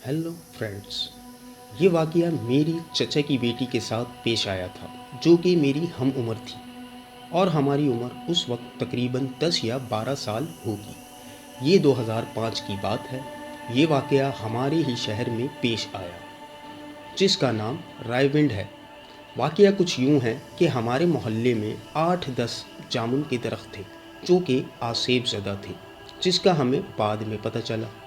Hello friends. ये वाक़या मेरी चचा की बेटी के साथ पेश आया था, जो कि मेरी हम उम्र थी और हमारी उम्र उस वक्त तकरीबन 10 या 12 साल होगी। ये 2005 की बात है। ये वाक़या हमारे ही शहर में पेश आया, जिसका नाम रायविंड है। वाक़या कुछ यूँ है कि हमारे मोहल्ले में 8-10 जामुन के दरख्त थे, जो कि आसेब ज़दा थे, जिसका हमें बाद में पता चला।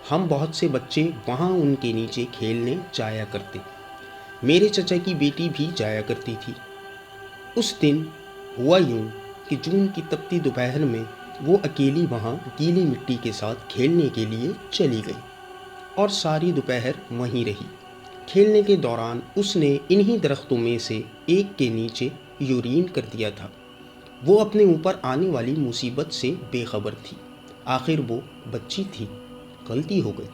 हम बहुत से बच्चे वहाँ उनके नीचे खेलने जाया करते। मेरे चचा की बेटी भी जाया करती थी। उस दिन हुआ यूँ कि जून की तपती दोपहर में वो अकेली वहाँ गीली मिट्टी के साथ खेलने के लिए चली गई और सारी दोपहर वहीं रही। खेलने के दौरान उसने इन्हीं दरख्तों में से एक के नीचे यूरिन कर दिया था। वो अपने ऊपर आने वाली मुसीबत से बेखबर थी। आखिर वो बच्ची थी, गलती हो गई।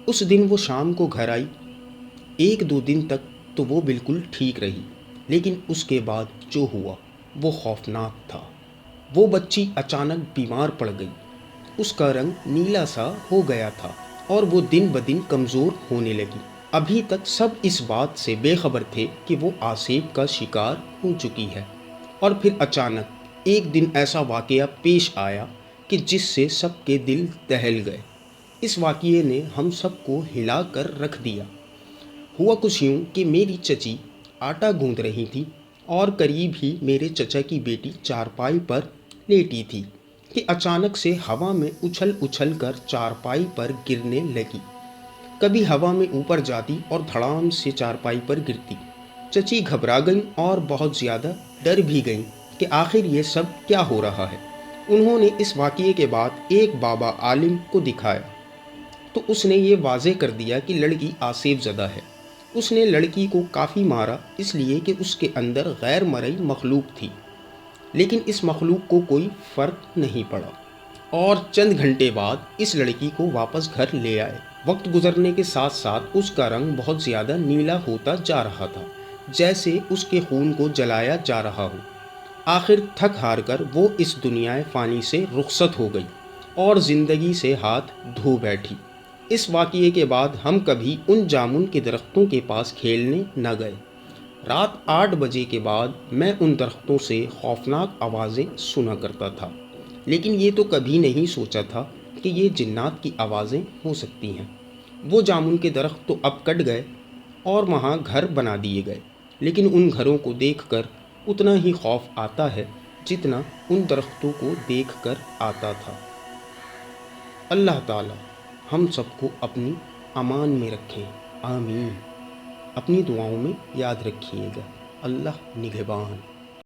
उस दिन वो शाम को घर आई। 1-2 दिन तक तो वो बिल्कुल ठीक रही, लेकिन उसके बाद जो हुआ वो खौफनाक था। वो बच्ची अचानक बीमार पड़ गई। उसका रंग नीला सा हो गया था और वो दिन ब दिन कमज़ोर होने लगी। अभी तक सब इस बात से बेखबर थे कि वो आसेब का शिकार हो चुकी है, और फिर अचानक एक दिन ऐसा वाक़या पेश आया कि जिससे सबके दिल दहल गए। इस वाक़ये ने हम सबको हिला कर रख दिया। हुआ कुछ यूँ कि मेरी चची आटा गूँध रही थी और करीब ही मेरे चचा की बेटी चारपाई पर लेटी थी कि अचानक से हवा में उछल उछल कर चारपाई पर गिरने लगी। कभी हवा में ऊपर जाती और धड़ाम से चारपाई पर गिरती। चची घबरा गईं और बहुत ज़्यादा डर भी गईं कि आखिर ये सब क्या हो रहा है। उन्होंने इस वाक़ये के बाद एक बाबा आलिम को दिखाया, तो उसने ये वाज़े कर दिया कि लड़की आसेब ज़दा है। उसने लड़की को काफ़ी मारा, इसलिए कि उसके अंदर गैर मरई मखलूक थी, लेकिन इस मखलूक को कोई फ़र्क नहीं पड़ा और चंद घंटे बाद इस लड़की को वापस घर ले आए। वक्त गुजरने के साथ साथ उसका रंग बहुत ज़्यादा नीला होता जा रहा था, जैसे उसके खून को जलाया जा रहा हो। आखिर थक हार कर वो इस दुनियाए फ़ानी से रुखसत हो गई और ज़िंदगी से हाथ धो बैठी। इस वाक़ये के बाद हम कभी उन जामुन के दरख्तों के पास खेलने न गए। रात 8 बजे के बाद मैं उन दरख्तों से खौफनाक आवाज़ें सुना करता था, लेकिन ये तो कभी नहीं सोचा था कि ये जिन्नात की आवाज़ें हो सकती हैं। वो जामुन के दरख्त तो अब कट गए और वहाँ घर बना दिए गए, लेकिन उन घरों को देखकर उतना ही खौफ आता है जितना उन दरख्तों को देखकर आता था। अल्लाह ताला हम सबको अपनी अमान में रखें, आमीन। अपनी दुआओं में याद रखिएगा। अल्लाह निगहबान।